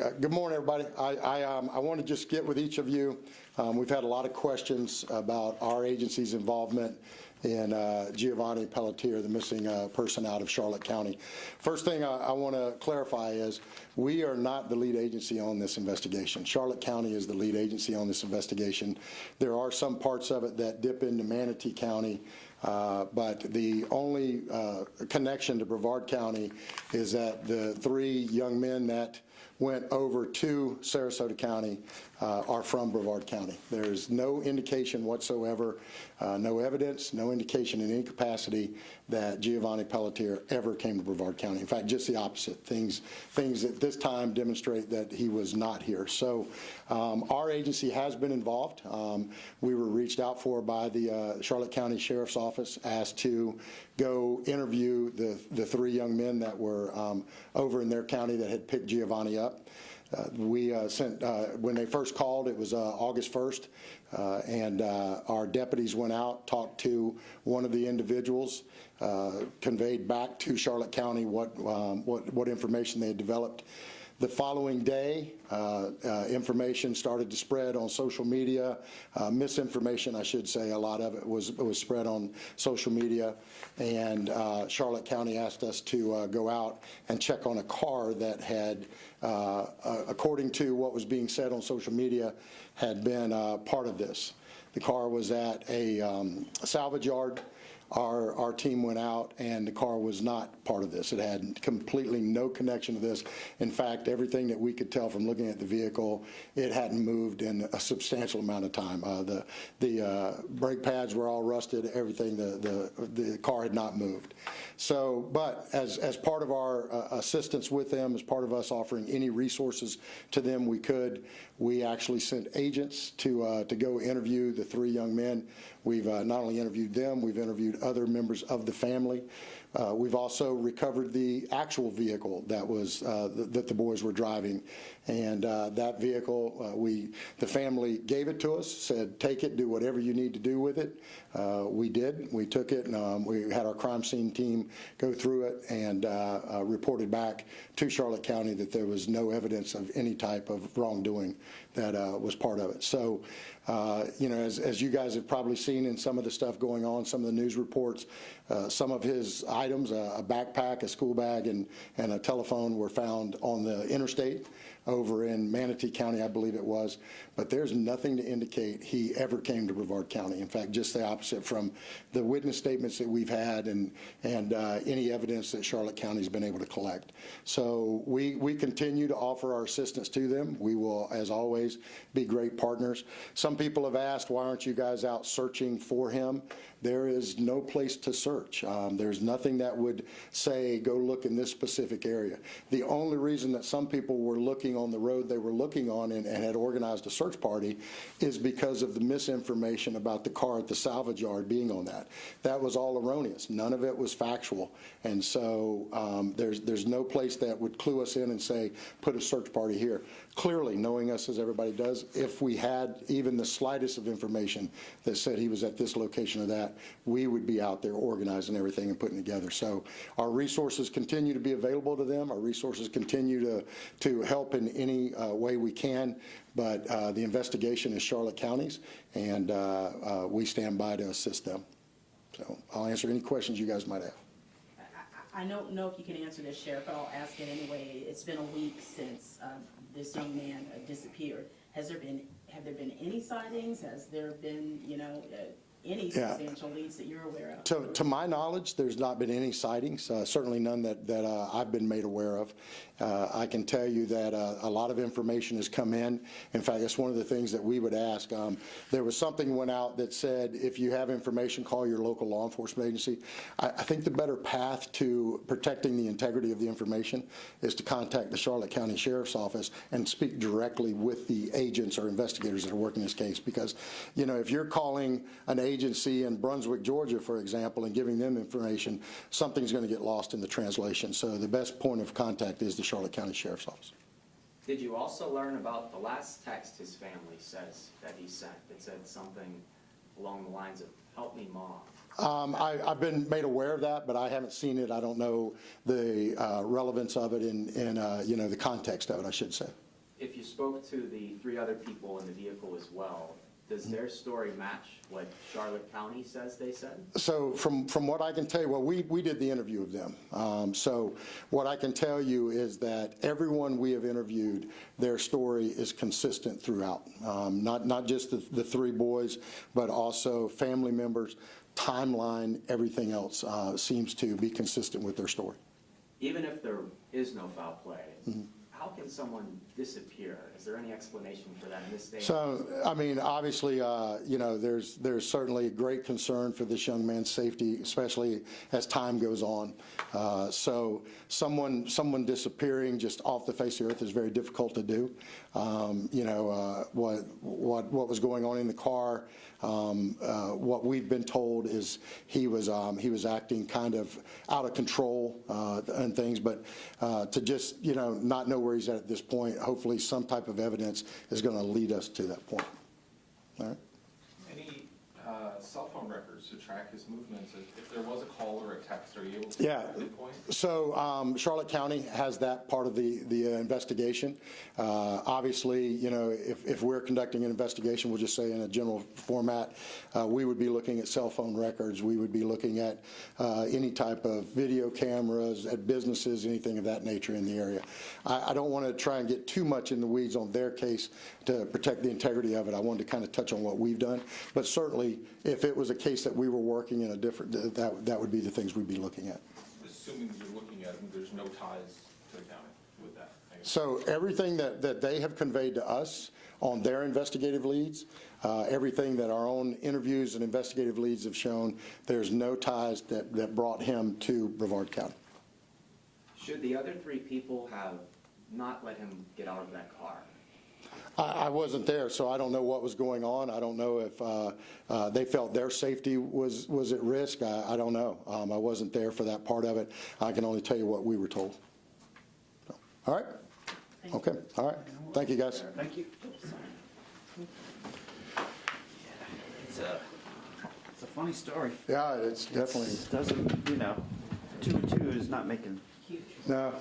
Good morning, everybody. I want to just get with each of you. We've had a lot of questions about our agency's involvement in Giovonni Pelletier, the missing person out of Charlotte County. First thing I want to clarify is we are not the lead agency on this investigation. Charlotte County is the lead agency on this investigation. There are some parts of it that dip into Manatee County, but the only connection to Brevard County is that the 3 young men that went over to Sarasota County are from Brevard County. There's no indication whatsoever, no evidence, no indication in any capacity that Giovonni Pelletier ever came to Brevard County. In fact, just the opposite. Things at this time demonstrate that he was not here. So our agency has been involved. We were reached out for by the Charlotte County Sheriff's Office, asked to go interview the 3 young men that were over in their county that had picked Giovonni up. We sent, when they first called, it was August 1st, and our deputies went out, talked to one of the individuals, conveyed back to Charlotte County what information they had developed. The following day, information started to spread on social media, misinformation, I should say. A lot of it was spread on social media, and Charlotte County asked us to go out and check on a car that had, according to what was being said on social media, had been part of this. The car was at a salvage yard. Our team went out, and the car was not part of this. It had completely no connection to this. In fact, everything that we could tell from looking at the vehicle, it hadn't moved in a substantial amount of time. The brake pads were all rusted. Everything, the car had not moved. So, but as part of our assistance with them, as part of us offering any resources to them we could, we actually sent agents to go interview the 3 young men. We've not only interviewed them, we've interviewed other members of the family. We've also recovered the actual vehicle that was that the boys were driving, and that vehicle, the family gave it to us, said, take it, do whatever you need to do with it. We did. We took it, and we had our crime scene team go through it and reported back to Charlotte County that there was no evidence of any type of wrongdoing that was part of it. So, you know, as you guys have probably seen in some of the stuff going on, some of the news reports, some of his items, a backpack, a school bag, and a telephone were found on the interstate over in Manatee County, I believe it was. But there's nothing to indicate he ever came to Brevard County. In fact, just the opposite from the witness statements that we've had and any evidence that Charlotte County's been able to collect. So we continue to offer our assistance to them. We will, as always, be great partners. Some people have asked, why aren't you guys out searching for him? There is no place to search. There's nothing that would say, go look in this specific area. The only reason that some people were looking on the road they were looking on and had organized a search party is because of the misinformation about the car at the salvage yard being on that. That was all erroneous. None of it was factual. And so there's no place that would clue us in and say, put a search party here. Clearly, knowing us as everybody does, if we had even the slightest of information that said he was at this location or that, we would be out there organizing everything and putting together. So our resources continue to be available to them. Our resources continue to help in any way we can. But the investigation is Charlotte County's, and we stand by to assist them. So I'll answer any questions you guys might have. I don't know if you can answer this, Sheriff, but I'll ask it anyway. It's been a week since this young man disappeared. Have there been any sightings? Has there been, you know, any substantial leads that you're aware of? To my knowledge, there's not been any sightings, certainly none that I've been made aware of. I can tell you that a lot of information has come in. In fact, that's one of the things that we would ask. There was something went out that said, if you have information, call your local law enforcement agency. I think the better path to protecting the integrity of the information is to contact the Charlotte County Sheriff's Office and speak directly with the agents or investigators that are working this case. Because, you know, if you're calling an agency in Brunswick, Georgia, for example, and giving them information, something's going to get lost in the translation. So the best point of contact is the Charlotte County Sheriff's Office. Did you also learn about the last text his family says that he sent that said something along the lines of, help me, Mom? I've been made aware of that, but I haven't seen it. I don't know the relevance of it in you know, the context of it, I should say. if you spoke to the 3 other people in the vehicle as well, does their story match what Charlotte County says they said? So from what I can tell you, well, we did the interview of them. So what I can tell you is that everyone we have interviewed, their story is consistent throughout. Not just the 3 boys, but also family members, timeline, everything else seems to be consistent with their story. Even if there is no foul play, how can someone disappear? Is there any explanation for that in this day? So, I mean, obviously, you know, there's certainly great concern for this young man's safety, especially as time goes on. So someone disappearing just off the face of the earth is very difficult to do. You know, what was going on in the car, what we've been told is he was acting kind of out of control and things, but to just, you know, not know where he's at this point, hopefully some type of evidence is going to lead us to that point. All right. Any cell phone records to track his movements? If there was a call or a text, are you able to Yeah. pinpoint? So Charlotte County has that part of the investigation. Obviously, you know, if we're conducting an investigation, we'll just say in a general format, we would be looking at cell phone records. We would be looking at any type of video cameras at businesses, anything of that nature in the area. I don't want to try and get too much in the weeds on their case to protect the integrity of it. I wanted to kind of touch on what we've done. But certainly, if it was a case that we were working in a different, that would be the things we'd be looking at. Assuming you're looking at them, there's no ties to the county with that. I guess. So everything that they have conveyed to us on their investigative leads, everything that our own interviews and investigative leads have shown, there's no ties that brought him to Brevard County. Should the other 3 people have not let him get out of that car? I wasn't there, so I don't know what was going on. I don't know if they felt their safety was at risk. I don't know. I wasn't there for that part of it. I can only tell you what we were told. So, all right? Okay. All right. Thank you, guys. Thank you. It's a funny story. Yeah, it's definitely. It doesn't, you know, 2 and 2 is not making Huge. No,